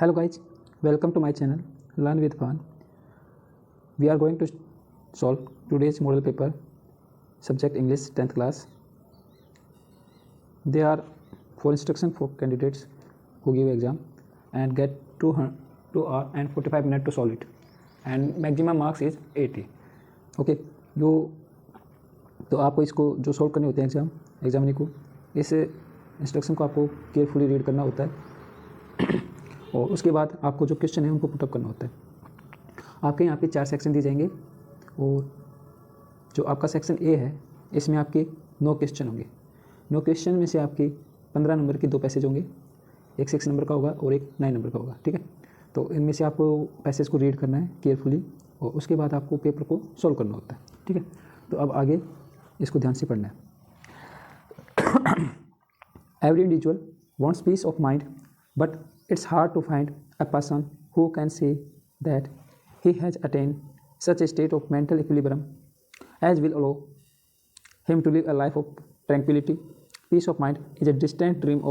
Hello guys, welcome to my channel Learn with Fun. We are going to solve today's model paper, subject English 10th class. There are 4 instructions for candidates who give exam and get 2 hours and 45 minutes to solve it, and maximum marks is 80. Okay, तो आपको इसको जो solve करने होते हैं examinee को, इस instruction को आपको केयरफुली रीड करना होता है और उसके बाद आपको जो क्वेश्चन है उनको पुटअप करना होता है। आपके यहाँ पे 4 सेक्शन दिए जाएंगे और जो आपका सेक्शन ए है इसमें आपके 9 क्वेश्चन होंगे। 9 क्वेश्चन में से आपके 15 नंबर के 2 पैसेज होंगे, एक 6 नंबर का होगा और एक 9 नंबर का होगा। ठीक है, तो इनमें से आपको पैसेज को रीड करना है केयरफुली और उसके बाद आपको पेपर को सॉल्व करना होता है। ठीक है, तो अब आगे इसको ध्यान से पढ़ना है। Every individual wants peace of mind, but it's hard to find a person who can say that he has attained such a state of mental equilibrium as will allow him to live a life of tranquility. Peace of mind is a distant dream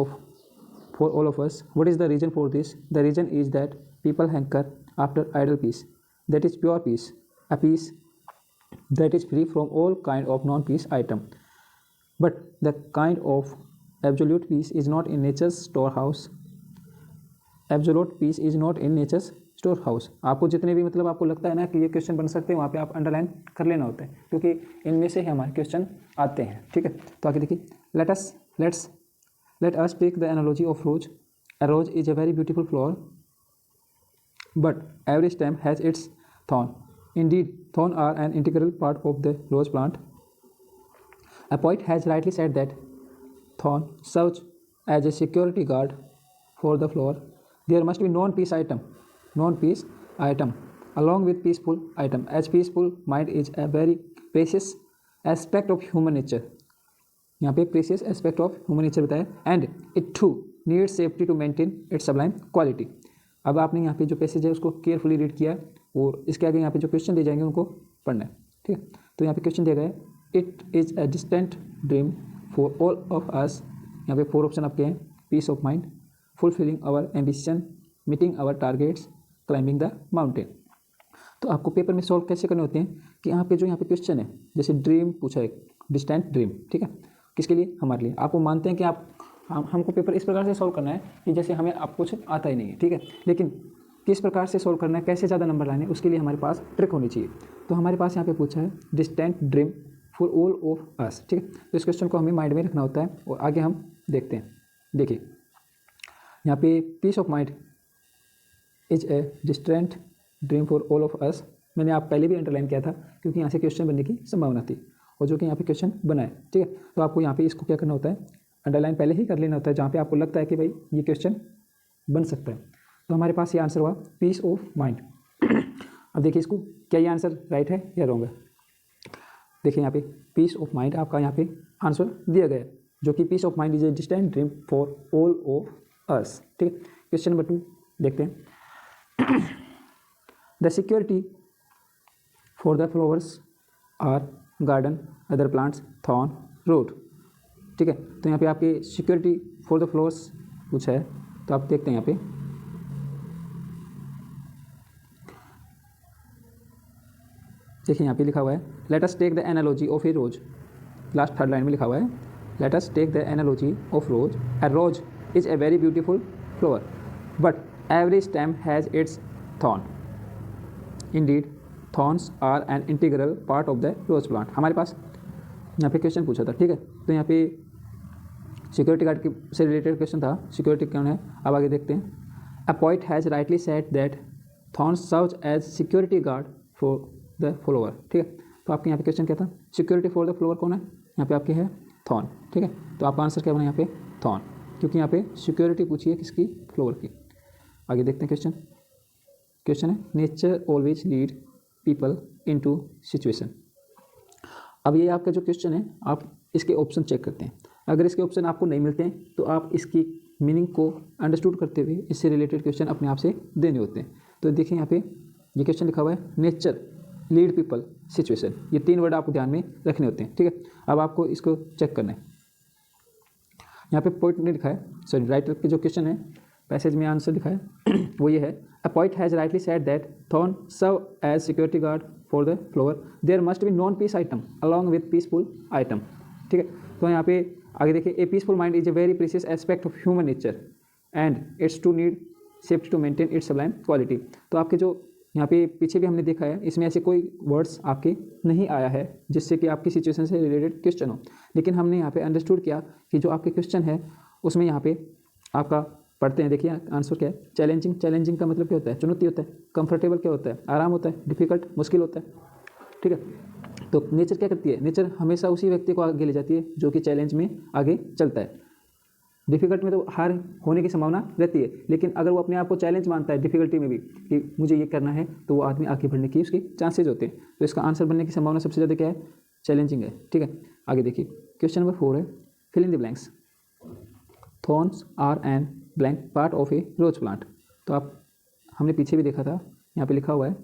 for all of us. What is the reason for this? The reason is that people hanker after ideal peace, that is pure peace, a peace that is free from all kind of non-peace item. But the kind of absolute peace is not in nature's storehouse. Absolute peace is not in nature's storehouse. आपको जितने भी मतलब आपको लगता है ना कि ये क्वेश्चन बन सकते हैं, वहाँ पे आप अंडरलाइन कर लेना होता है क्योंकि इनमें से हमारे क्वेश्चन आते हैं। ठीक है, तो आगे देखिए, let us take the analogy of rose. A rose is a very beautiful flower, but every stem has its thorn. Indeed, thorns are an integral part of the rose plant. A poet has rightly said that thorn serves as a security guard for the flower. There must be non-peace item along with peaceful item, as peaceful mind is a very precious aspect of human nature. यहाँ पे precious aspect of human nature बताया, and it too needs safety to maintain its sublime quality. अब आपने यहाँ पे जो passage है उसको केयरफुली रीड किया और इसके आगे यहाँ पे जो क्वेश्चन दिए जाएंगे उनको पढ़ना है। ठीक है, तो यहाँ पे क्वेश्चन दिया गया है, it is a distant dream for all of us. यहाँ पे 4 ऑप्शन आपके हैं, peace of mind, fulfilling our ambition, meeting our targets, climbing the mountain. तो आपको पेपर में सॉल्व कैसे करने होते हैं कि यहाँ पे क्वेश्चन है, जैसे ड्रीम पूछा है, डिस्टेंट ड्रीम। ठीक है, किसके लिए? हमारे लिए। आपको मानते हैं कि हमको पेपर इस प्रकार से सॉल्व करना है कि जैसे हमें आप कुछ आता ही नहीं है। ठीक है, लेकिन किस प्रकार से सॉल्व करना है, कैसे ज़्यादा नंबर लाने, उसके लिए हमारे पास ट्रिक होनी चाहिए। तो हमारे पास यहाँ पे पूछा है distant dream for all of us. ठीक है, तो इस क्वेश्चन को हमें माइंड में रखना होता है और आगे हम देखते हैं। देखिए यहाँ पे peace of mind is a distant dream for all of us, मैंने आप पहले भी अंडरलाइन किया था क्योंकि यहाँ से क्वेश्चन बनने की संभावना थी और जो कि यहाँ पे क्वेश्चन बना है। ठीक है, तो आपको यहाँ पे इसको क्या करना होता है, अंडरलाइन पहले ही कर लेना होता है जहाँ पे आपको लगता है कि भाई ये क्वेश्चन बन सकता है। तो हमारे पास ये आंसर हुआ पीस ऑफ माइंड। अब देखिए इसको, क्या ये आंसर राइट है या रॉन्ग है? देखिए यहाँ पे पीस ऑफ माइंड आपका यहाँ पे आंसर दिया गया है, जो कि peace of mind is a distant dream for all of us. ठीक है, क्वेश्चन नंबर 2 देखते हैं। The security for the flowers are garden, other plants, thorn, road. ठीक है, तो यहाँ पे आपकी सिक्योरिटी फॉर द फ्लावर्स पूछा है, तो आप देखते हैं यहाँ पे देखिए यहाँ पे लिखा हुआ है, let us take the analogy of a rose. Last 3rd line में लिखा हुआ है, let us take the analogy of rose. A rose is a very beautiful flower, but every stem has its thorn. Indeed thorns are an integral part of the rose plant. हमारे पास यहाँ पे question पूछा था। ठीक है, तो यहाँ पे सिक्योरिटी गार्ड की से रिलेटेड क्वेश्चन था, सिक्योरिटी कौन है, अब आगे देखते हैं। A poet has rightly said that thorns serves as security guard for the flower. ठीक है, तो आपके यहाँ पे क्वेश्चन क्या था, सिक्योरिटी फॉर द फ्लावर कौन है, यहाँ पे आपके है थॉर्न। ठीक है, तो आपका आंसर क्या बना यहाँ पे थॉर्न, क्योंकि यहाँ पे सिक्योरिटी पूछी है किसकी, फ्लावर की। आगे देखते हैं क्वेश्चन है, nature always lead people into situation. अब ये आपका जो क्वेश्चन है, आप इसके ऑप्शन चेक करते हैं। अगर इसके ऑप्शन आपको नहीं मिलते हैं तो आप इसकी मीनिंग को अंडरस्टूड करते हुए इससे रिलेटेड क्वेश्चन अपने आप से देने होते हैं। तो देखिए यहाँ पे ये क्वेश्चन लिखा हुआ है, नेचर लीड पीपल सिचुएशन, ये 3 वर्ड आपको ध्यान में रखने होते हैं। ठीक है, अब आपको इसको चेक करना है। यहाँ पे पॉइंट नहीं लिखा है, सॉरी राइटर के जो क्वेश्चन है पैसेज में आंसर लिखा है वो ये है, a poet has rightly said that thorn serve as security guard for the flower, there must be non peace item along with peaceful item. ठीक है, तो यहाँ पे आगे देखिए, a peaceful mind is a very precious aspect of human nature and it's to need safety to maintain its sublime quality. तो आपके जो यहाँ पे पीछे भी हमने देखा है, इसमें ऐसे कोई वर्ड्स आपके नहीं आया है जिससे कि आपकी सिचुएशन से रिलेटेड क्वेश्चन हो, लेकिन हमने यहाँ पे अंडरस्टूड किया कि जो आपके क्वेश्चन है उसमें यहाँ पे आपका पढ़ते हैं। देखिए आंसर क्या है, चैलेंजिंग। चैलेंजिंग का मतलब क्या होता है, चुनौती होता है। कंफर्टेबल क्या होता है, आराम होता है। डिफिकल्ट मुश्किल होता है। ठीक है, तो नेचर क्या करती है, नेचर हमेशा उसी व्यक्ति को आगे ले जाती है जो कि चैलेंज में आगे चलता है। डिफिकल्ट में तो हार होने की संभावना रहती है, लेकिन अगर वो अपने आप को चैलेंज मानता है डिफिकल्टी में भी कि मुझे ये करना है, तो वो आदमी आगे बढ़ने की उसके चांसेज होते हैं। तो इसका आंसर बनने की संभावना सबसे ज़्यादा क्या है, चैलेंजिंग है। ठीक है, आगे देखिए क्वेश्चन नंबर 4 है, fill in the blanks. Thorns are an blank part of a rose plant. तो आप हमने पीछे भी देखा था, यहाँ पे लिखा हुआ है,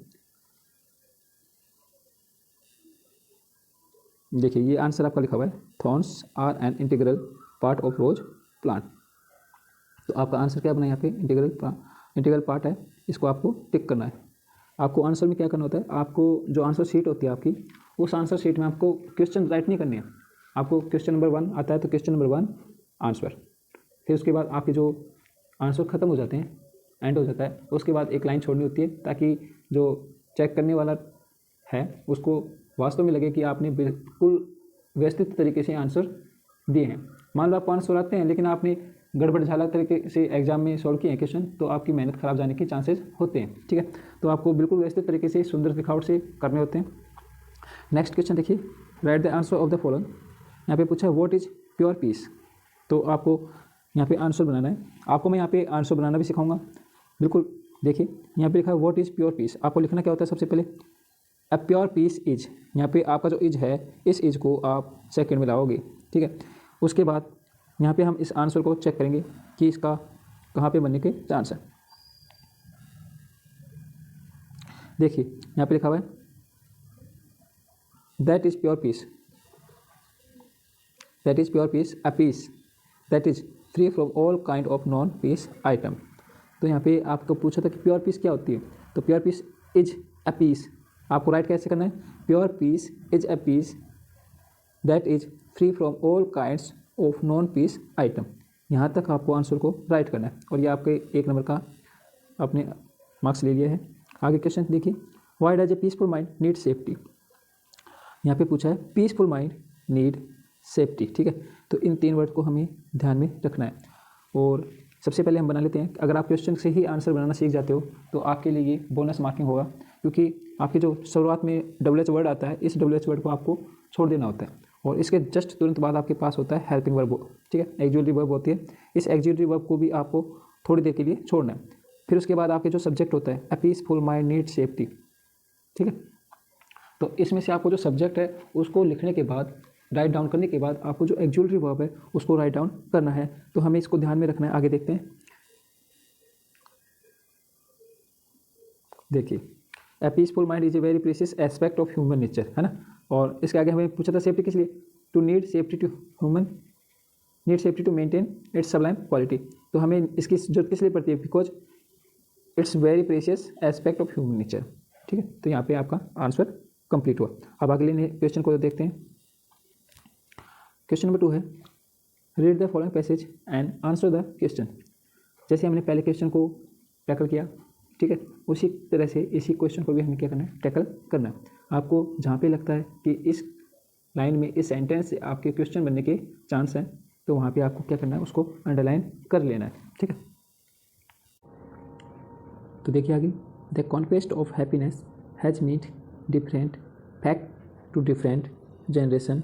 देखिए ये आंसर आपका लिखा हुआ है, thorns are an integral part of rose plant. तो आपका आंसर क्या बना यहाँ पे, इंटीग्रल पार्ट है, इसको आपको टिक करना है। आपको आंसर में क्या करना होता है, आपको जो आंसर शीट होती है आपकी, उस आंसर शीट में आपको क्वेश्चन राइट नहीं करने हैं। आपको क्वेश्चन नंबर 1 आता है तो क्वेश्चन नंबर 1 आंसर, फिर उसके बाद आपके जो आंसर खत्म हो जाते हैं, एंड हो जाता है, उसके बाद एक लाइन छोड़नी होती है ताकि जो चेक करने वाला है उसको वास्तव में लगे कि आपने बिल्कुल व्यवस्थित तरीके से आंसर दिए हैं। मान लो आप 500 आते हैं लेकिन आपने गड़बड़ झाला तरीके से एग्जाम में सॉल्व किए हैं क्वेश्चन, तो आपकी मेहनत खराब जाने के चांसेस होते हैं। ठीक है, तो आपको बिल्कुल व्यवस्थित तरीके से सुंदर दिखावट से करने होते हैं। नेक्स्ट क्वेश्चन देखिए, right the answer of the following. यहाँ पे पूछा है व्हाट इज प्योर पीस। तो आपको यहाँ पे आंसर बनाना है। आपको मैं यहाँ पे आंसर बनाना भी सिखाऊंगा। बिल्कुल देखिए यहाँ पे लिखा है व्हाट इज प्योर पीस। आपको लिखना क्या होता है, सबसे पहले अ प्योर पीस इज, यहाँ पे आपका जो इज है, इस इज को आप सेकंड में लाओगे। ठीक है, उसके बाद यहाँ पे हम इस आंसर को चेक करेंगे कि इसका कहाँ पे बनने के चांस है। देखिए यहाँ पे लिखा हुआ है that is pure peace, that is pure peace a peace that is free from all kind of non peace item. तो यहाँ पे आपको पूछा था कि प्योर पीस क्या होती है, तो pure peace is a peace. आपको राइट कैसे करना है, pure peace is a peace that is free from all kinds of non peace item. यहाँ तक आपको आंसर को राइट करना है और ये आपके 1 नंबर का आपने मार्क्स ले लिया है। आगे क्वेश्चन देखिए, why does a peaceful mind need safety. यहाँ पे पूछा है पीसफुल माइंड नीड सेफ्टी। ठीक है, तो इन 3 वर्ड को हमें ध्यान में रखना है। और सबसे पहले हम बना लेते हैं, अगर आप क्वेश्चन से ही आंसर बनाना सीख जाते हो तो आपके लिए ये बोनस मार्किंग होगा, क्योंकि आपकी जो शुरुआत में WH वर्ड आता है, इस WH वर्ड को आपको छोड़ देना होता है और इसके जस्ट तुरंत बाद आपके पास होता है हेल्पिंग वर्ब। ठीक है, एक्सिलरी वर्ब होती है, इस एक्सिलरी वर्ब को भी आपको थोड़ी देर के लिए छोड़ना है। फिर उसके बाद आपके जो सब्जेक्ट होता है a peaceful mind need safety. ठीक है, तो इसमें से आपको जो सब्जेक्ट है उसको लिखने के बाद, राइट डाउन करने के बाद, आपको जो एक्सिलरी वर्ब है उसको राइट डाउन करना है। तो हमें इसको ध्यान में रखना है। आगे देखते हैं, देखिए a peaceful mind is a very precious aspect of human nature, है ना। और इसके आगे हमें पूछा था सेफ्टी किस लिए, to need safety to human need safety to maintain its sublime quality. तो हमें इसकी जरूरत किस लिए पड़ती है, because it's very precious aspect of human nature. ठीक है, तो यहाँ पे आपका आंसर कंप्लीट हुआ। अब अगले क्वेश्चन को देखते हैं। क्वेश्चन नंबर 2 है, read the following passage and answer the question. जैसे हमने पहले क्वेश्चन को टैकल किया, ठीक है, उसी तरह से इसी क्वेश्चन को भी हमें क्या करना है, टैकल करना है। आपको जहाँ पे लगता है कि इस लाइन में, इस सेंटेंस से आपके क्वेश्चन बनने के चांस हैं, तो वहाँ पे आपको क्या करना है, उसको अंडरलाइन कर लेना है। ठीक है, तो देखिए आगे, the conquest of happiness has meet different fact to different generation.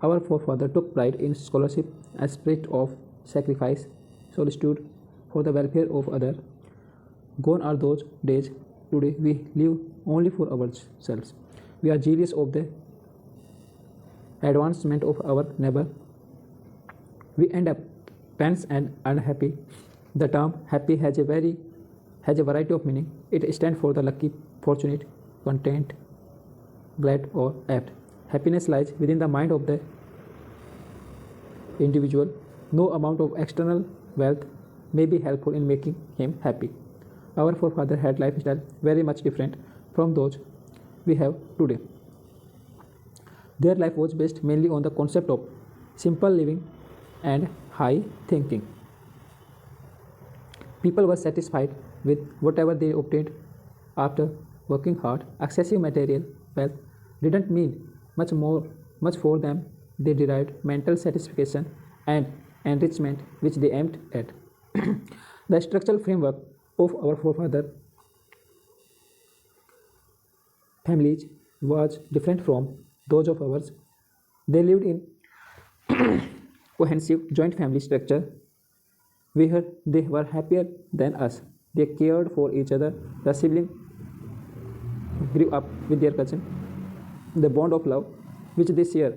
Our forefather took pride in scholarship, a spirit of sacrifice, solicitude for the welfare of others. Gone are those days. Today we live only for ourselves. We are jealous of the advancement of our neighbor. We end up pens and unhappy. The term happy has a variety of meaning. It stands for the lucky, fortunate, content, glad, or apt. Happiness lies within the mind of the individual. No amount of external wealth, may be helpful in making him happy. Our forefathers had lifestyle very much different from those we have today. Their life was based mainly on the concept of simple living and high thinking. People were satisfied with whatever they obtained after working hard. Excessive material wealth didn't mean much for them. They derived mental satisfaction and enrichment which they aimed at. The structural framework of our forefather families was different from those of ours. They lived in cohesive joint family structure where they were happier than us. They cared for each other. The siblings grew up with their cousin. The bond of love which they share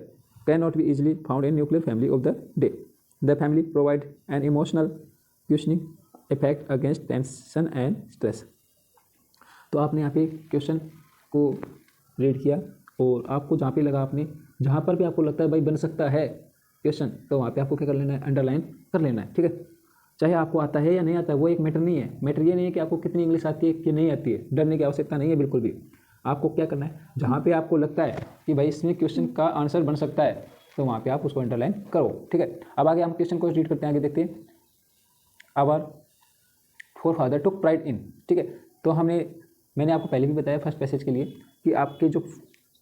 cannot be easily found in nuclear family of the day. The family provide an emotional cushioning effect against tension and stress. तो आपने यहाँ पे question को read किया और आपको जहाँ पे लगा आपने जहाँ पर भी आपको लगता है भाई बन सकता है क्वेश्चन तो वहाँ पे आपको क्या कर लेना है अंडरलाइन कर लेना है ठीक है। चाहे आपको आता है या नहीं आता है वो एक मैटर नहीं है। मैटर ये नहीं है कि आपको कितनी इंग्लिश आती है कि नहीं आती है, डरने की आवश्यकता नहीं है बिल्कुल भी। आपको क्या करना है जहाँ पे आपको लगता है कि भाई इसमें क्वेश्चन का आंसर बन सकता है तो वहाँ पे आप उसको अंडरलाइन करो ठीक है। अब आगे हम क्वेश्चन को रीड करते हैं, आगे देखते हैं। आवर फोरफादर टुक प्राइड इन ठीक है। तो मैंने आपको पहले भी बताया फर्स्ट पैसेज के लिए कि आपके जो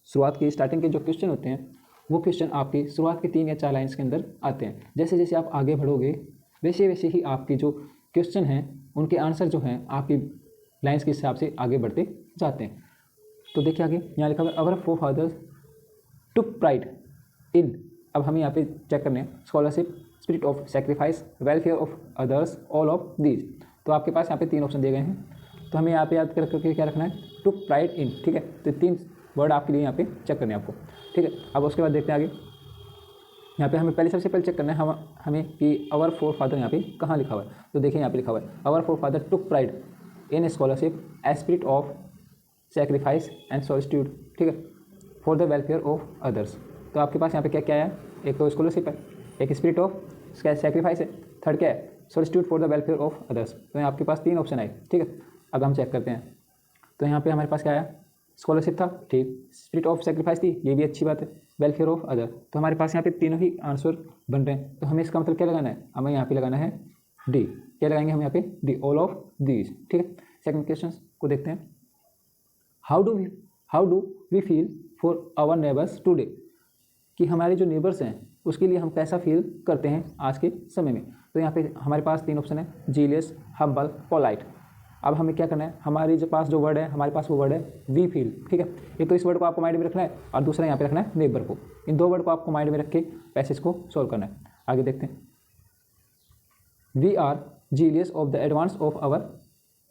शुरुआत की स्टार्टिंग के जो क्वेश्चन होते हैं वो क्वेश्चन आपकी शुरुआत के 3 या 4 लाइन्स के अंदर आते हैं। जैसे जैसे आप आगे बढ़ोगे वैसे वैसे ही आपके जो क्वेश्चन हैं उनके आंसर जो हैं आपकी लाइन्स के हिसाब से आगे बढ़ते जाते हैं। तो देखिए आगे यहाँ लिखा हुआ अवर फोरफादर्स टुक प्राइड इन। अब हमें यहाँ पे चेक करने हैं scholarship, spirit of sacrifice, welfare of others, all of these. तो आपके पास यहाँ पे 3 ऑप्शन दिए गए हैं तो हमें यहाँ पे याद करके क्या रखना है टुक प्राइड इन ठीक है। तो 3 वर्ड आपके लिए यहाँ पे चेक करने हैं आपको ठीक है। अब उसके बाद देखते हैं आगे यहाँ पे हमें सबसे पहले चेक करना है हमें कि आवर फोरफादर यहाँ पे कहाँ लिखा हुआ है। तो देखिए यहाँ पे लिखा हुआ है our forefather took pride in scholarship, spirit of sacrifice and solitude ठीक है, for the welfare of others. तो आपके पास यहाँ पे क्या क्या है, एक तो स्कॉलरशिप है, एक स्पिरिट ऑफ सेक्रीफाइस है, थर्ड क्या है solitude for the welfare of others. तो आपके पास 3 ऑप्शन आए ठीक है। अब हम चेक करते हैं तो यहाँ पे हमारे पास क्या आया स्कॉलरशिप था ठीक, स्पिरिट ऑफ सेक्रीफाइस थी ये भी अच्छी बात है, वेलफेयर ऑफ अदर। तो हमारे पास यहाँ पे तीनों ही आंसर बन रहे हैं। तो हमें इसका मतलब क्या लगाना है, हमें यहाँ पे लगाना है डी। क्या लगाएंगे हम यहाँ पे डी, ऑल ऑफ दीज ठीक है। सेकंड क्वेश्चन को देखते हैं how do we feel for our neighbours today, कि हमारे जो नेबर्स हैं उसके लिए हम कैसा फील करते हैं आज के समय में। तो यहाँ पे हमारे पास 3 ऑप्शन है जीलियस, हम्बल, पोलाइट। अब हमें क्या करना है हमारे जो पास जो वर्ड है हमारे पास वो वर्ड है वी फील ठीक है। एक तो इस वर्ड को आपको माइंड में रखना है और दूसरा यहाँ पे रखना है नेबर को। इन 2 वर्ड को आपको माइंड में रख के पैसेज को सॉल्व करना है। आगे देखते हैं we are jealous of the advance of our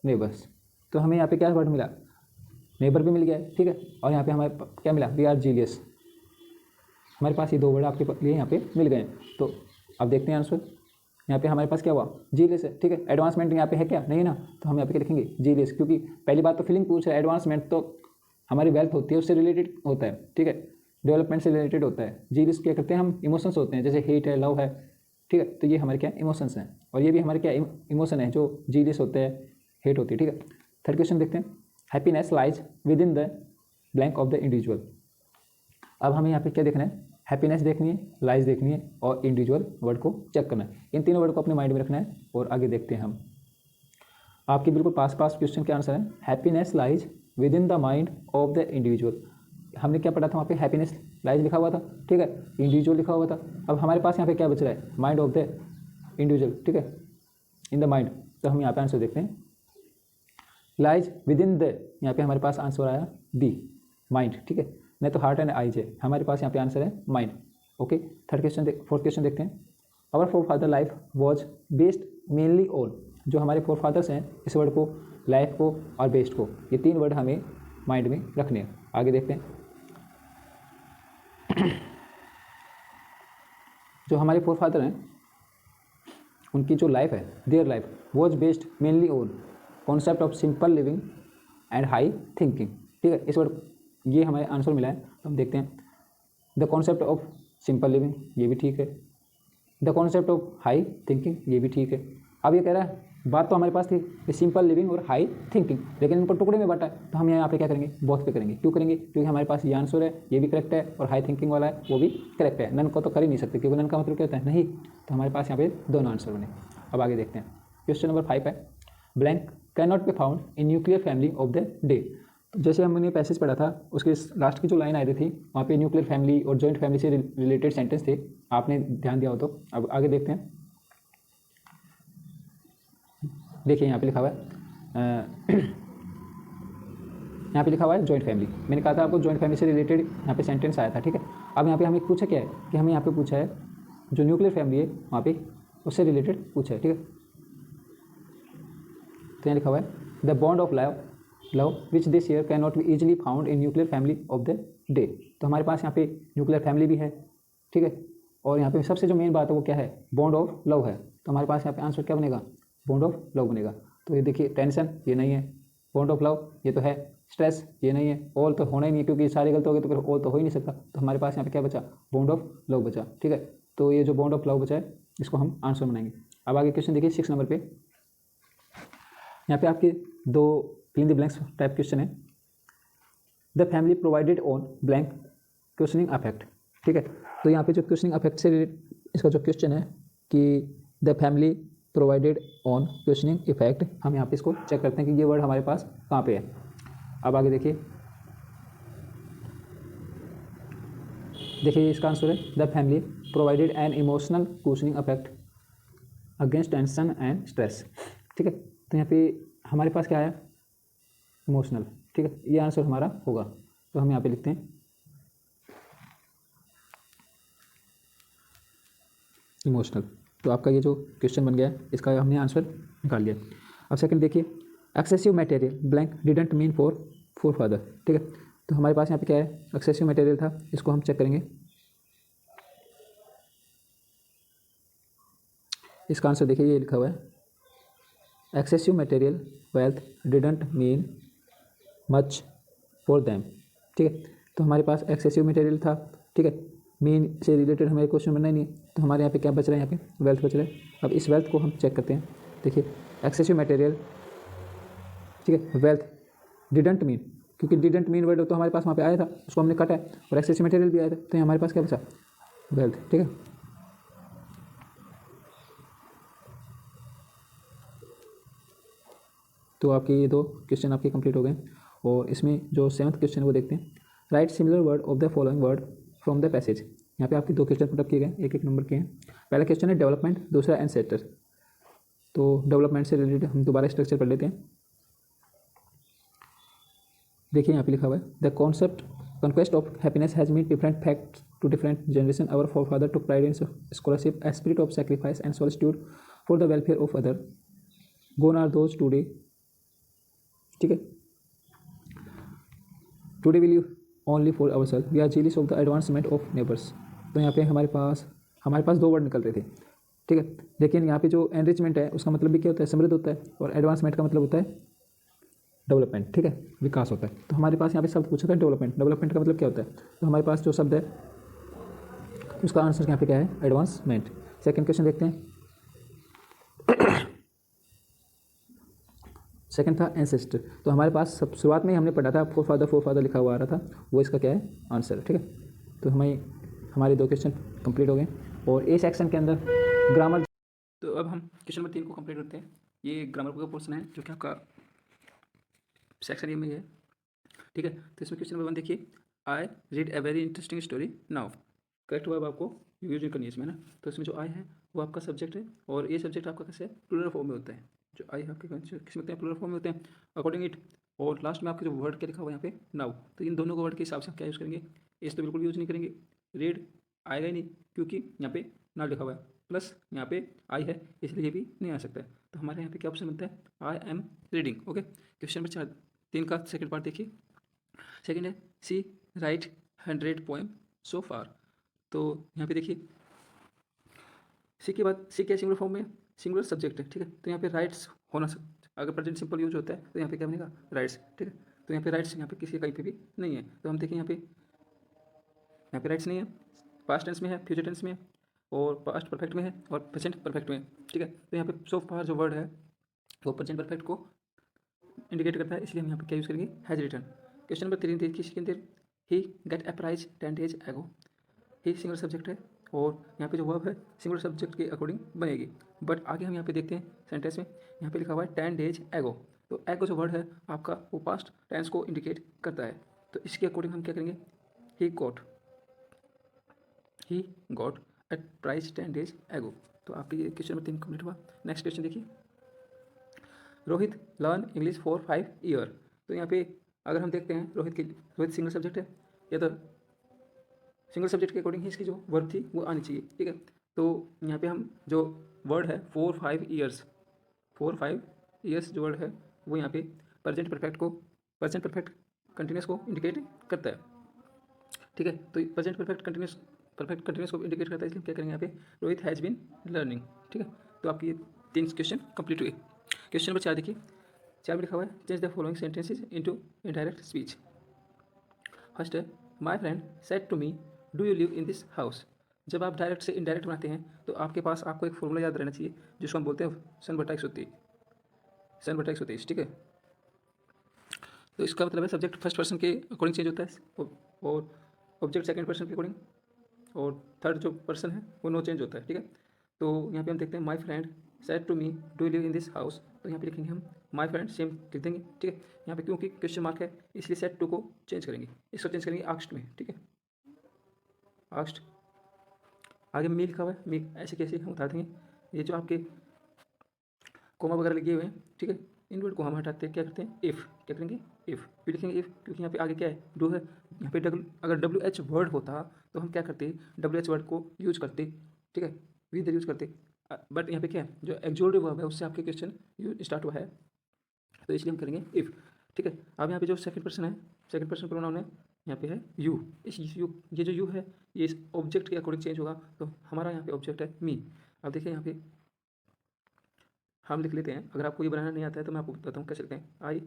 neighbours. तो हमें यहाँ पे क्या वर्ड मिला, नेबर भी मिल गया है ठीक है, और यहाँ पे हमारे क्या मिला वी आर जीलियस। हमारे पास ये 2 वर्ड आपके लिए यहाँ पे मिल गए हैं। तो अब देखते हैं आंसर। यहाँ पे हमारे पास क्या हुआ जीलियस है ठीक है। एडवांसमेंट यहाँ पे है क्या, नहीं ना, तो हम यहाँ पे क्या लिखेंगे जीलियस, क्योंकि पहली बात तो फीलिंग पूछ रहा है, एडवांसमेंट तो हमारी वेल्थ होती है उससे रिलेटेड होता है ठीक है, डेवलपमेंट से रिलेटेड होता है। जीलियस क्या करते हैं हम इमोशंस होते हैं, जैसे हेट है, लव है ठीक है। तो ये हमारे क्या इमोशंस हैं और ये भी हमारे क्या इमोशन है जो जीलियस होते हैं, हेट होती है ठीक है। थर्ड क्वेश्चन देखते हैं happiness lies with in the blank of the individual. अब हमें यहाँ पे क्या देखना है, हैप्पीनेस देखनी है, लाइज देखनी है और इंडिविजुअल वर्ड को चेक करना है। इन तीनों वर्ड को अपने माइंड में रखना है और आगे देखते हैं हम। आपके बिल्कुल पास क्वेश्चन के आंसर है happiness lies with in the mind of the individual. हमने क्या पढ़ा था वहाँ पे हैप्पीनेस लाइज लिखा हुआ था ठीक है, इंडिविजुअल लिखा हुआ था। अब हमारे पास यहाँ पे क्या बच रहा है माइंड ऑफ द इंडिविजुअल ठीक है, इन द माइंड। तो हम यहाँ पे आंसर देखते हैं लाइज विद इन द, यहाँ पे हमारे पास आंसर आया डी माइंड ठीक है, नहीं तो हार्ट एंड आइज है, हमारे पास यहाँ पे आंसर है माइंड ओके। फोर्थ क्वेश्चन देखते हैं our forefather life was based mainly on. जो हमारे फोरफादर्स हैं इस वर्ड को, लाइफ को और बेस्ड को, ये 3 वर्ड हमें माइंड में रखने हैं। आगे देखते हैं जो हमारे फोरफादर हैं उनकी जो लाइफ है their life was based mainly on concept of simple living and high thinking ठीक है। इस वर्ड ये हमें आंसर मिला है तो हम देखते हैं the concept of simple living ये भी ठीक है, the concept of high thinking ये भी ठीक है। अब ये कह रहा है बात तो हमारे पास थी सिंपल लिविंग और हाई थिंकिंग, लेकिन इनको टुकड़े में बांटा है, तो हम यहाँ पे क्या करेंगे, बोथ पे करेंगे। क्यों करेंगे, क्योंकि हमारे पास ये आंसर है, ये भी करेक्ट है, और हाई थिंकिंग वाला है वो भी करेक्ट है। नन को तो कर ही नहीं सकते, क्योंकि नन का मतलब क्या होता है, नहीं। तो हमारे पास यहाँ पे दोनों आंसर बने। अब आगे देखते हैं, क्वेश्चन नंबर 5 है, blank can not be found in nuclear family of the day. जैसे हमने पैसेज पढ़ा था, उसके लास्ट की जो लाइन आई थी, वहाँ पे न्यूक्लियर फैमिली और जॉइंट फैमिली से रिलेटेड सेंटेंस थे, आपने ध्यान दिया हो तो। अब आगे देखते हैं, देखिए यहाँ पे लिखा हुआ है यहाँ पे लिखा हुआ है जॉइंट फैमिली। मैंने कहा था आपको जॉइंट फैमिली से रिलेटेड यहाँ पे सेंटेंस आया था, ठीक है। अब यहाँ पे हमें पूछा क्या है, कि हमें यहाँ पे पूछा है जो न्यूक्लियर फैमिली है वहाँ पे उससे रिलेटेड पूछा है, ठीक है। तो यहाँ लिखा हुआ है the bond of love which this year can not be easily found in nuclear family of the day. तो हमारे पास यहाँ पे न्यूक्लियर फैमिली भी है, ठीक है। और यहाँ पे सबसे जो मेन बात है वो क्या है, बॉन्ड ऑफ लव है। तो हमारे पास यहाँ पे आंसर क्या बनेगा, बॉन्ड ऑफ लव बनेगा। तो ये देखिए टेंशन ये नहीं है, बॉन्ड ऑफ लव ये तो है, स्ट्रेस ये नहीं है, ऑल तो होना ही नहीं है, क्योंकि सारे गलत हो गए तो फिर ऑल तो हो ही नहीं सकता। तो हमारे पास यहाँ पे क्या बचा, बॉन्ड ऑफ लव बचा, ठीक है। तो ये जो बॉन्ड ऑफ लव बचा है इसको हम आंसर बनाएंगे। अब आगे क्वेश्चन देखिए 6 नंबर पे, यहाँ पे आपके दो fill in the blanks type question है। The family provided on blank questioning affect, ठीक है। तो यहाँ पे जो क्वेश्चनिंग अफेक्ट से इसका जो क्वेश्चन है कि the family provided on questioning effect, हम यहाँ पे इसको चेक करते हैं कि ये वर्ड हमारे पास कहाँ पे है। अब आगे देखिए इसका आंसर है the family provided an emotional questioning affect against tension and stress, ठीक है। तो यहाँ पे हमारे पास क्या है, इमोशनल, ठीक है। ये आंसर हमारा होगा। तो हम यहाँ पे लिखते हैं इमोशनल। तो आपका ये जो क्वेश्चन बन गया है इसका हमने आंसर निकाल लिया। अब सेकंड देखिए, excessive material blank didn't mean for father, ठीक है। तो हमारे पास यहाँ पे क्या है, एक्सेसिव मटेरियल था, इसको हम चेक करेंगे। इसका आंसर देखिए ये लिखा हुआ है excessive material wealth didn't mean much for them, ठीक है। तो हमारे पास एक्सेसिव मटेरियल था, ठीक है। मीन से रिलेटेड हमें क्वेश्चन बनना ही नहीं है, तो हमारे यहाँ पे क्या बच रहा है, यहाँ पे वेल्थ बच रहा है। अब इस वेल्थ को हम चेक करते हैं। देखिए एक्सेसिव मटेरियल, ठीक है, वेल्थ डिडंट मीन, क्योंकि डिडंट मीन वर्ड तो हमारे पास वहाँ पे आया था, उसको हमने काटा है, और एक्सेसिव मटेरियल भी आया था, तो हमारे पास क्या बचा, वेल्थ, ठीक है। तो आपके ये दो क्वेश्चन आपके कंप्लीट हो गए। और इसमें जो 7th क्वेश्चन है वो देखते हैं, right similar word of the following word from the passage. यहाँ पे आपके दो क्वेश्चन पुटअप किए गए, एक एक नंबर के हैं। पहला क्वेश्चन है डेवलपमेंट, दूसरा एंसेस्टर। तो डेवलपमेंट से रिलेटेड हम दोबारा स्ट्रक्चर पढ़ लेते हैं। देखिए यहाँ पे लिखा हुआ है the concept conquest of happiness has mean different facts to different generation. Our forefather took pride in scholarship, a spirit of sacrifice and solitude for the welfare of other, gone are those today, ठीक है। Today will you only for our self, we are jealous of the advancement of neighbours. तो यहाँ पे हमारे पास दो word निकल रहे थे, ठीक है। लेकिन यहाँ पे जो एनरिचमेंट है उसका मतलब भी क्या होता है, समृद्ध होता है, और एडवांसमेंट का मतलब होता है डेवलपमेंट, ठीक है, विकास होता है। तो हमारे पास यहाँ पे शब्द पूछा था डेवलपमेंट, डेवलपमेंट का मतलब क्या होता है। तो हमारे पास जो शब्द है उसका आंसर यहाँ पे क्या है, एडवांसमेंट। सेकेंड क्वेश्चन देखते हैं। सेकंड था एंसेस्टर। तो हमारे पास सब शुरुआत में ही हमने पढ़ा था फोर फादर लिखा हुआ आ रहा था, वो इसका क्या है, आंसर, ठीक है। तो हमारे दो क्वेश्चन कंप्लीट हो गए। और ए सेक्शन के अंदर ग्रामर। तो अब हम क्वेश्चन नंबर 3 को कंप्लीट करते हैं। ये ग्रामर का पोर्शन है जो कि आपका सेक्शन ए में है, ठीक है। तो इसमें क्वेश्चन नंबर 1 देखिए, I read a very interesting story now. Correct हुआ, अब आपको यूज करनी है इसमें ना। तो इसमें जो आई है वो आपका सब्जेक्ट है, और ये सब्जेक्ट आपका कैसे प्लूरल फॉर्म में होता है। जो आई आपके किस में होते हैं, प्लूरल फॉर्म में होते हैं अकॉर्डिंग इट। और लास्ट में आपके जो वर्ड क्या लिखा हुआ है यहाँ पे, नाउ। तो इन दोनों को वर्ड के हिसाब से क्या यूज़ करेंगे, इस तो बिल्कुल यूज़ नहीं करेंगे। रीड आएगा ही नहीं, क्योंकि यहाँ पे नाउ लिखा हुआ है, प्लस यहाँ पे आई है, इसलिए ये भी नहीं आ सकता है। तो हमारे यहाँ पे क्या ऑप्शन बनता है, I am reading, okay. Question number 3 का सेकंड पार्ट देखिए। सेकंड है सी राइट 100 पोएम सो फार। तो यहाँ पे देखिए सी के बाद सी क्या सिंगुलर फॉर्म में, सिंगुलर सब्जेक्ट है, ठीक है। तो यहाँ पे राइट्स होना अगर प्रेजेंट सिंपल यूज होता है तो यहाँ पे क्या बनेगा, राइट्स, ठीक है। तो यहाँ पे राइट्स यहाँ पे किसी कहीं पे भी नहीं है। तो हम देखें यहाँ पे राइट्स नहीं है, पास्ट टेंस में है, फ्यूचर टेंस में है, और पास्ट परफेक्ट में है और प्रेजेंट परफेक्ट में है, ठीक है। तो यहाँ पे सो फार जो वर्ड है वो प्रेजेंट परफेक्ट को इंडिकेट करता है, इसलिए हम यहाँ पे क्या यूज़ करेंगे, हैज रिटर्न। क्वेश्चन नंबर 3 देखिए इसके अंदर, he get a prize 10 days ago। He single subject है और यहाँ पे जो वर्ब है सिंगल सब्जेक्ट के अकॉर्डिंग बनेगी। बट आगे हम यहाँ पे देखते हैं सेंटेंस में, यहाँ पे लिखा हुआ है 10 days ago। तो एगो जो वर्ड है आपका वो पास्ट टेंस को इंडिकेट करता है, तो इसके अकॉर्डिंग हम क्या करेंगे, he got a prize 10 days ago। तो आपकी ये क्वेश्चन नंबर 3 कंप्लीट हुआ। नेक्स्ट क्वेश्चन देखिए, Rohit learn English for 5 year। तो यहाँ पे अगर हम देखते हैं रोहित सिंगल सब्जेक्ट है, या तो सिंगल सब्जेक्ट के अकॉर्डिंग ही इसकी जो वर्ब थी वो आनी चाहिए, ठीक है। तो यहाँ पे हम जो वर्ड है 4-5 years जो वर्ड है वो यहाँ पे प्रेजेंट परफेक्ट कंटिन्यूस को इंडिकेट करता है, ठीक है। तो प्रेजेंट परफेक्ट कंटिन्यूस को इंडिकेट करता है, इसलिए क्या करेंगे यहाँ पे, रोहित हैज़ बीन लर्निंग, ठीक है। तो आपकी ये 3 क्वेश्चन कंप्लीट हुए। क्वेश्चन नंबर 4 देखिए, 4 में लिखा हुआ है change the following sentences into indirect speech. First है, my friend said to me do you live in this house. जब आप डायरेक्ट से इनडायरेक्ट बनाते हैं तो आपके पास आपको एक फॉर्मूला याद रहना चाहिए जिसको हम बोलते हैं सन बटा 123, ठीक है। तो इसका मतलब है सब्जेक्ट फर्स्ट पर्सन के अकॉर्डिंग चेंज होता है और ऑब्जेक्ट सेकंड पर्सन के अकॉर्डिंग, और थर्ड जो पर्सन है वो नो चेंज होता है, ठीक है। तो यहाँ पे हम देखते हैं my friend said to me do live in this house, तो यहाँ पे लिखेंगे हम माई फ्रेंड सेम लिख देंगे, ठीक है। यहाँ पे क्योंकि क्वेश्चन मार्क है इसलिए सेड टू को चेंज करेंगे, इसको चेंज करेंगे आस्क्ड में, ठीक है, आस्क्ड। आगे मी लिखा हुआ है, मी ऐसे कैसे हम उतार देंगे, ये जो आपके कोमा वगैरह लगे हुए हैं, ठीक है, इन वर्ड को हम हटाते हैं, क्या करते हैं, इफ़, क्या करेंगे, इफ़, फिर लिखेंगे इफ़, क्योंकि यहाँ पे आगे क्या है, डू है। यहाँ पे अगर WH वर्ड होता तो हम क्या करते, WH वर्ड को यूज करते, ठीक है, विद यूज करते। बट यहाँ पे क्या है, जो एक्सक्लूसिव वर्ब है उससे आपके क्वेश्चन स्टार्ट हुआ है, तो इसलिए हम करेंगे इफ़, ठीक है। अब यहाँ पे जो सेकंड पर्सन है, सेकंड पर्सन प्रोनाउन है, यहाँ पे है यू। इस यू, ये जो यू है ये इस ऑब्जेक्ट के अकॉर्डिंग चेंज होगा, तो हमारा यहाँ पे ऑब्जेक्ट है मी। अब देखिए यहाँ पे हम लिख लेते हैं, अगर आपको ये बनाना नहीं आता है तो मैं आपको बताता हूँ कैसे लिखते हैं, आई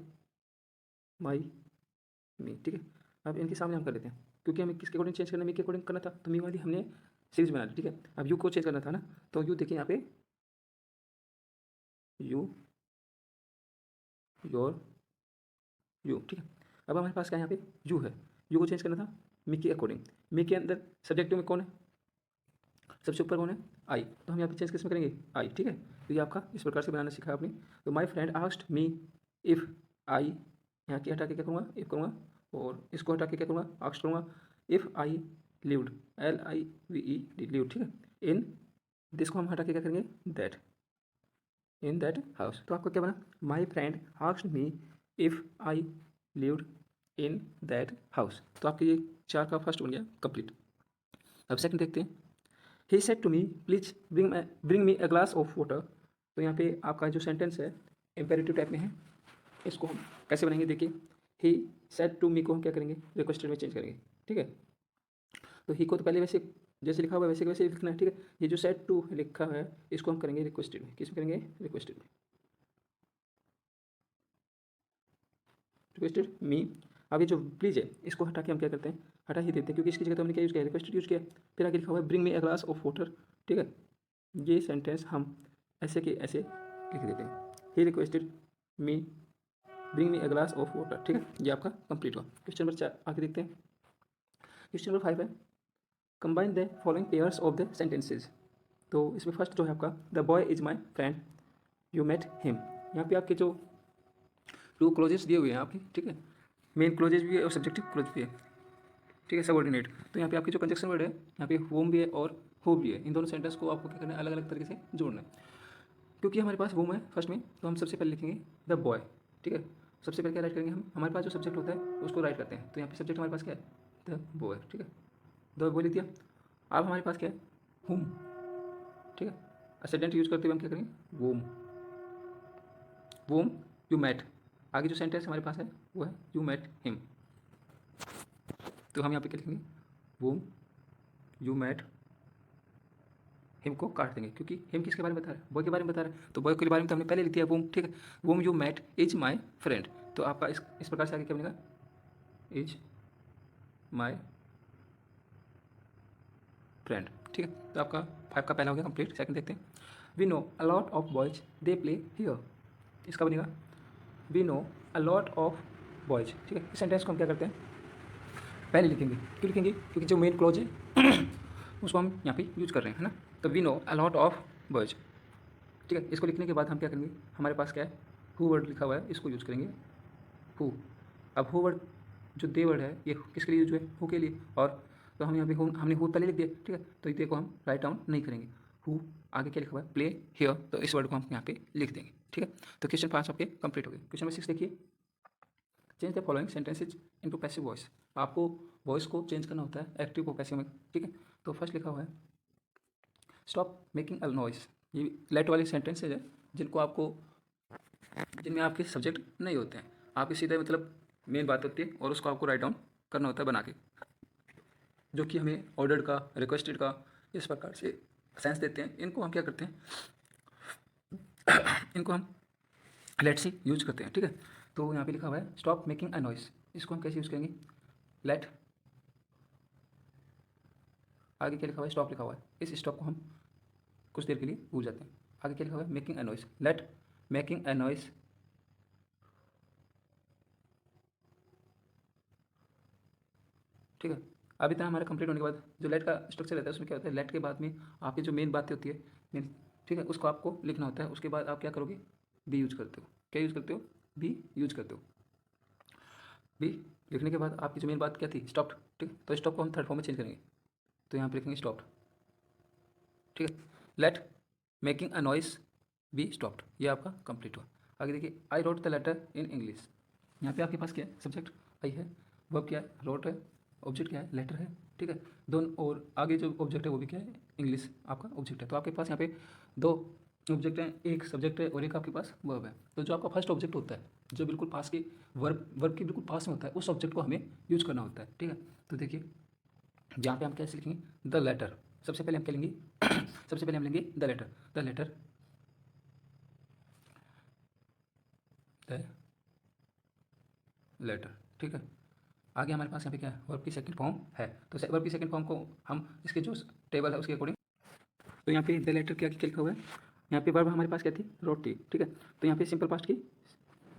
माई मी, ठीक है। अब इनके सामने हम कर लेते हैं, क्योंकि हमें किसके अकॉर्डिंग चेंज करना, मी के अकॉर्डिंग करना था, तो मी वाली हमने सीरीज बना ली, ठीक है। अब यू को चेंज करना था ना, तो यू देखिए यहाँ पे यू, योर, यू, ठीक है। अब हमारे पास क्या है, यहाँ पे यू है, यू को चेंज करना था मी के अकॉर्डिंग। मी के अंदर सब्जेक्टिव में कौन है, सबसे ऊपर कौन है, आई, तो हम यहाँ पे चेंज किस में करेंगे, आई, ठीक है। तो ये आपका इस प्रकार से बनाना सीखा आपने। तो my friend asked me if I, यहाँ की हटा के क्या करूँगा, इफ़ करूँगा, और इसको हटा के क्या करूँगा, आस्क्ड करूँगा, if I lived, LIVED lived, ठीक है। इन दिस को हम हटा के क्या करेंगे, दैट, इन दैट हाउस। तो आपका क्या बना, my friend asked me if I lived in that house. तो आपके ये 4 का फर्स्ट बन गया कंप्लीट। अब सेकंड देखते हैं, he said to me please bring me a glass of water. तो यहाँ पे आपका जो सेंटेंस है इम्पेरेटिव टाइप में है, इसको हम कैसे बनाएंगे देखिए, ही सेड टू मी को हम क्या करेंगे, रिक्वेस्टेड में चेंज करेंगे, ठीक है। तो ही को तो पहले वैसे जैसे लिखा हुआ है वैसे वैसे लिखना है, ठीक है। ये जो सेड टू लिखा है इसको हम करेंगे रिक्वेस्टेड में, किस में करेंगे, रिक्वेस्टेड में, रिक्वेस्टेड मी। अब ये जो प्लीज़ है इसको हटा के हम क्या करते हैं, हटा ही देते हैं, क्योंकि इसकी जगह तो हमने क्या यूज़ किया, रिक्वेस्टेड यूज़ किया। फिर आगे लिखा हुआ है bring me a glass of water, ठीक है। ये सेंटेंस हम ऐसे के ऐसे लिख देते हैं, he requested me bring me a glass of water, ठीक है। ये आपका कंप्लीट हुआ। क्वेश्चन नंबर 4 आगे देखते हैं। क्वेश्चन नंबर 5 है combine the following pairs of the sentences. तो इसमें फर्स्ट जो है आपका, the boy is my friend you met him. यहाँ पे आपके जो 2 क्लोजेस दिए हुए हैं आपके, ठीक है, मेन क्लोजेस भी है और सब्जेक्टिव क्लोज भी है, ठीक है, सबऑर्डिनेट। तो यहाँ पे आपकी जो कंजक्शन वर्ड है यहाँ पे होम भी है और हो भी है, इन दोनों सेंटेंस को आपको क्या करना है, अलग अलग तरीके से जोड़ना है। क्योंकि हमारे पास वोम है फर्स्ट में, तो हम सबसे पहले लिखेंगे द बॉय, ठीक है। सबसे पहले क्या राइट करेंगे हम, हमारे पास जो सब्जेक्ट होता है उसको राइट करते हैं, तो यहाँ पे सब्जेक्ट हमारे पास क्या है, द बॉय, ठीक है, द बॉय लिख दिया। अब हमारे पास क्या है, होम, ठीक है। असेंडेंट यूज करते हुए हम क्या करेंगे, वोम, वोम यू मैट। आगे जो सेंटेंस हमारे पास है वो है यू मैट हिम, तो हम यहाँ पे क्या लिखेंगे, वोम यू मैट हिम को काट देंगे, क्योंकि हिम किसके बारे में बता रहा है, बॉय के बारे में बता रहा है, तो बॉय के बारे में तो हमने पहले लिख दिया वोम, ठीक है। Whom you met is my friend, तो आपका इस प्रकार से आगे क्या बनेगा, इज माई फ्रेंड, ठीक है। तो आपका 5 का पहला हो गया कंप्लीट। सेकंड देखते हैं, we know a lot of boys they play here. इसका बनेगा we know a lot of boys. ठीक है, इस सेंटेंस को हम क्या करते हैं, पहले लिखेंगे। क्यों लिखेंगे, क्योंकि जो मेन क्लॉज है उसको हम यहाँ पे यूज कर रहे हैं, है ना। तो we know a lot of boys. ठीक है, इसको लिखने के बाद हम क्या करेंगे, हमारे पास क्या है, हु वर्ड लिखा हुआ है, इसको यूज करेंगे हु। अब हु वर्ड जो दे वर्ड है ये किसके लिए यूज हुआ है, हु के लिए। और तो हम यहाँ पे हमने हु पहले लिख दिया। ठीक है, तो इसे को हम राइट डाउन नहीं करेंगे। हु आगे क्या लिखा हुआ है, प्ले हियर, तो इस वर्ड को हम यहाँ पे लिख देंगे। ठीक है, तो क्वेश्चन 5 आपके कंप्लीट हो गए। क्वेश्चन नंबर 6 देखिए, change the following sentences into passive voice. आपको वॉइस को चेंज करना होता है एक्टिव को पैसिव में। ठीक है, तो फर्स्ट लिखा हुआ है स्टॉप मेकिंग अ नॉइस। ये लेट वाले सेंटेंसेज है जिनको आपको, जिनमें आपके सब्जेक्ट नहीं होते हैं, आपकी सीधे मतलब मेन बात होती है और उसको आपको राइट डाउन करना होता है बना के, जो कि हमें ऑर्डर्ड का, रिक्वेस्टेड का, इस प्रकार से सेंस देते हैं। इनको हम क्या करते हैं, इनको हम लेट से यूज करते हैं। ठीक है, तो यहाँ पे लिखा हुआ है स्टॉप मेकिंग अ नॉइस। इसको हम कैसे यूज करेंगे, लेट, आगे क्या लिखा हुआ है, स्टॉप लिखा हुआ है, इस स्टॉप को हम कुछ देर के लिए भूल जाते हैं। आगे क्या लिखा हुआ है, making a noise, let making a noise ठीक है। अब इतना हमारा कंप्लीट होने के बाद जो लेट का स्ट्रक्चर रहता है उसमें क्या होता है, लेट के बाद में आपकी जो मेन बातें होती है मेन, ठीक है, उसको आपको लिखना होता है। उसके बाद आप क्या करोगे, बी यूज करते हो। क्या यूज करते हो, बी यूज करते हो। बी लिखने के बाद आपकी जो मेन बात क्या थी, स्टॉप्ड। ठीक है, तो स्टॉप को हम थर्ड फॉर्म में चेंज करेंगे, तो यहाँ पे लिखेंगे स्टॉप्ड। ठीक है, let making a noise be stopped, ये आपका कंप्लीट हुआ। आगे देखिए, I wrote the letter in English. यहाँ पे आपके पास क्या है, सब्जेक्ट आई है, वर्ब क्या है, रोट है, ऑब्जेक्ट क्या है, लेटर है। ठीक है, दोनों, और आगे जो ऑब्जेक्ट है वो भी क्या है, इंग्लिश आपका ऑब्जेक्ट है। तो आपके पास यहाँ पे दो ऑब्जेक्ट हैं, एक सब्जेक्ट है और एक आपके पास वर्ब है। तो जो आपका फर्स्ट ऑब्जेक्ट होता है, जो बिल्कुल पास की वर्ब के बिल्कुल पास में होता है, उस ऑब्जेक्ट को हमें यूज करना होता है। ठीक है, तो देखिए यहाँ पे हम कैसे लिखेंगे, द लेटर। सबसे पहले हम क्या लेंगे सबसे पहले हम लेंगे the letter. The letter, the letter. ठीक है, आगे हमारे पास यहाँ पे क्या है, वर्ब की सेकंड फॉर्म है। तो वर्ब की सेकंड फॉर्म को हम इसके जो टेबल है उसके अकॉर्डिंग, तो यहाँ पे द लेटर क्या लिखा हुआ है, यहाँ पे वर्ब हमारे पास क्या थी, रोट थी। ठीक है, तो यहाँ पे सिंपल पास्ट की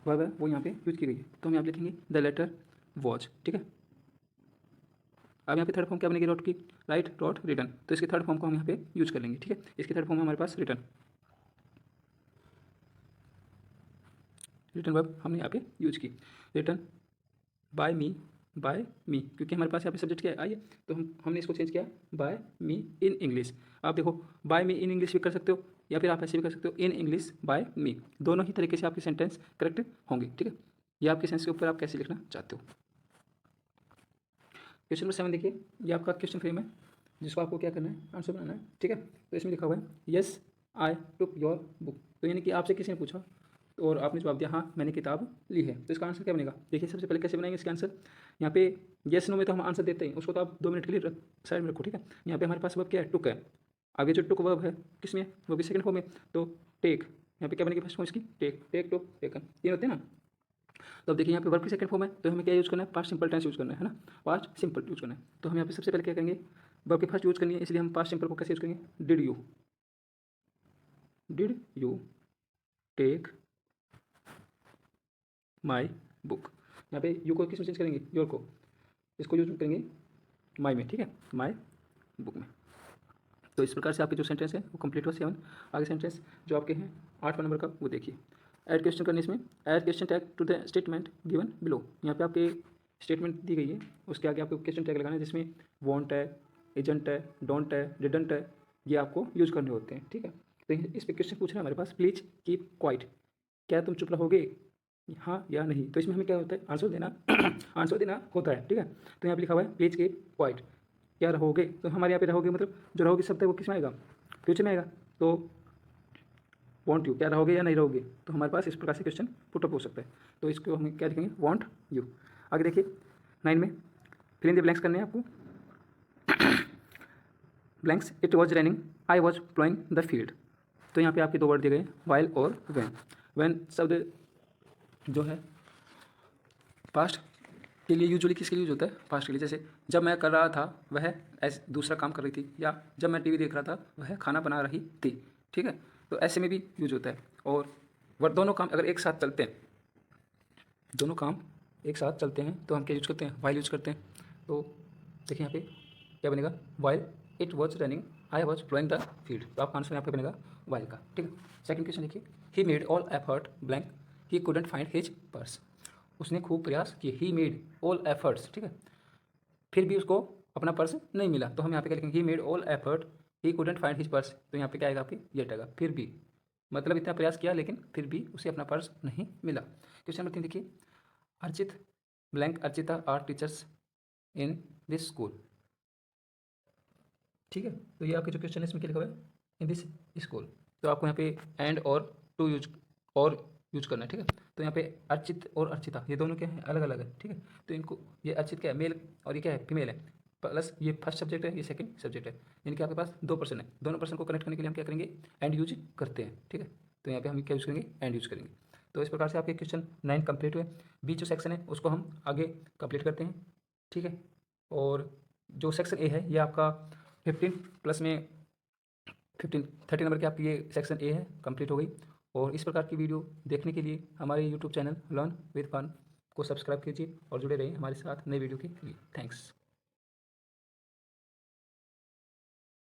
वर्ब है वो यहाँ पे यूज की गई है, तो हम यहाँ पे लिखेंगे द लेटर वॉच। ठीक है, अब यहाँ पे थर्ड फॉर्म क्या बनेगी, रोट की, राइट, रोट, रिटर्न। तो इसके थर्ड फॉर्म को हम यहाँ पे यूज कर लेंगे। ठीक है, इसके थर्ड फॉर्म है हमारे पास रिटर्न। रिटर्न वर्ब हमने यहाँ पे यूज की, रिटर्न बाय मी, क्योंकि हमारे पास यहाँ पे सब्जेक्ट क्या है, आई है, तो हमने इसको चेंज किया बाय मी इन इंग्लिश। आप देखो, बाय मी इन इंग्लिश भी कर सकते हो या फिर आप ऐसे भी कर सकते हो, इन इंग्लिश बाय मी। दोनों ही तरीके से आपके सेंटेंस करेक्ट होंगे। ठीक है, ये आपके सेंस के ऊपर आप कैसे लिखना चाहते हो। क्वेश्चन नंबर 7 देखिए, ये आपका क्वेश्चन फ्रेम है जिसको आपको क्या करना है, आंसर बनाना है। ठीक है, तो इसमें लिखा हुआ है yes I took your book. तो यानी कि आपसे किसी ने पूछा और आपने जवाब दिया हाँ मैंने किताब ली है, तो इसका आंसर क्या बनेगा। देखिए सबसे पहले कैसे बनाएंगे इसका आंसर, यहाँ पे येस नो में तो हम आंसर देते हैं, उसको तो आप 2 मिनट के लिए साइड में रखो। ठीक है, यहाँ पे हमारे पास वर्ब क्या है, टुक है। आगे जो टुक वर्ब है किसमें, वो भी सेकंड फॉर्म में, तो टेक, यहाँ पे क्या बनेगी फर्स्ट फॉर्म इसकी, टेक, टेक टुक टेकन, ये होते हैं ना। तो अब देखिए यहाँ पे वर्ब की सेकंड फॉर्म है, तो हमें क्या यूज़ करना है, पास्ट सिंपल टेंस यूज़ करना है ना, पास्ट सिंपल यूज़ करना है। तो हम यहाँ पे सबसे पहले क्या करेंगे, वर्ब की फर्स्ट यूज़ करनी है, इसलिए हम पास्ट सिंपल को कैसे यूज़ करेंगे, did you take my book. यहाँ पे यू को किस में चेंज करेंगे, योर को, इसको यूज करेंगे माई में। ठीक है, माई बुक में। तो इस प्रकार से आपके जो सेंटेंस है वो कंप्लीट हुआ 7। आगे सेंटेंस जो आपके हैं 8वां नंबर का, वो देखिए, ऐड क्वेश्चन करने इसमें, add question tag to the statement given below. यहाँ पे आपके स्टेटमेंट दी गई है, उसके आगे आपको क्वेश्चन टैग लगाना है, जिसमें वॉन्ट है, एजेंट है, डोंट है, डिडंट है, ये आपको यूज करने होते हैं। ठीक है, तो इस पर क्वेश्चन पूछ रहा है हमारे पास, प्लीज कीप क्वाइट, क्या तुम चुप रहोगे, हाँ या नहीं। तो इसमें हमें क्या होता है, आंसर देना आंसर देना होता है। ठीक है, तो यहाँ पे लिखा हुआ है प्लीज कीप क्वाइट, क्या रहोगे, तो हमारे यहाँ पे रहोगे मतलब जो रहोगे शब्द है वो किस में आएगा, फ्यूचर में आएगा। तो वॉन्ट यू, क्या रहोगे या नहीं रहोगे, तो हमारे पास इस प्रकार से क्वेश्चन पुटअप हो सकता है। तो इसको हम क्या लिखेंगे, वॉन्ट यू। आगे देखिए 9 में फिल इन द ब्लैंक्स करने हैं आपको। Blanks, it was raining, I was ploughing the field. तो यहाँ पे आपके 2 वर्ड दिए गए, वाइल और वैन। वैन शब्द जो है पास्ट के लिए यूजुअली किसके लिए यूज होता है? पास्ट के लिए। जैसे जब मैं कर रहा था वह ऐसे दूसरा काम कर रही थी, या जब मैं टीवी देख रहा था वह खाना बना रही थी। ठीक है, तो ऐसे में भी यूज होता है। और वह दोनों काम अगर एक साथ चलते हैं, दोनों काम एक साथ चलते हैं तो हम क्या यूज करते हैं? वाइल यूज करते हैं। तो देखिए यहाँ पे क्या बनेगा? While it was running I was ploughing the field. तो आपका आंसर यहाँ पे बनेगा वाइल का। ठीक है, सेकंड क्वेश्चन देखिए, he made all effort blank he couldn't find his purse. उसने खूब प्रयास किए, ही मेड ऑल एफर्ट्स। ठीक है, फिर भी उसको अपना पर्स नहीं मिला, तो हम यहाँ पे क्या लिखेंगे? He made all effort he couldn't find his purse. तो यहाँ पे क्या आएगा? आपकी येट आएगा। फिर भी मतलब इतना प्रयास किया लेकिन फिर भी उसे अपना पर्स नहीं मिला। क्वेश्चन नंबर 3 देखिए, Archit blank Archita are teachers in this school. ठीक है, तो ये आपके जो क्वेश्चन है इसमें क्या लिखा हुआ है? इन दिस स्कूल। तो आपको यहाँ पे एंड और टू यूज और यूज करना है। ठीक है, तो यहाँ पे अर्चित और अर्चिता ये दोनों क्या है? अलग अलग है। ठीक है, तो इनको ये अर्चित क्या है? मेल, और ये क्या है? फीमेल है। प्लस ये फर्स्ट सब्जेक्ट है, ये सेकंड सब्जेक्ट है, यानी कि आपके पास 2 पर्सन है। दोनों पर्सन को कनेक्ट करने के लिए हम क्या करेंगे? एंड यूज करते हैं। ठीक है, तो यहाँ पे हम क्या यूज करेंगे? एंड यूज करेंगे। तो इस प्रकार से आपके क्वेश्चन 9 कंप्लीट हुए। बी जो सेक्शन है उसको हम आगे कंप्लीट करते हैं। ठीक है, और जो सेक्शन ए है ये आपका 15 प्लस में 30 नंबर की आपकी ये सेक्शन ए है, कंप्लीट हो गई। और इस प्रकार की वीडियो देखने के लिए हमारे YouTube channel learn with fun को सब्सक्राइब कीजिए और जुड़े रहिए हमारे साथ नई वीडियो के लिए। थैंक्स।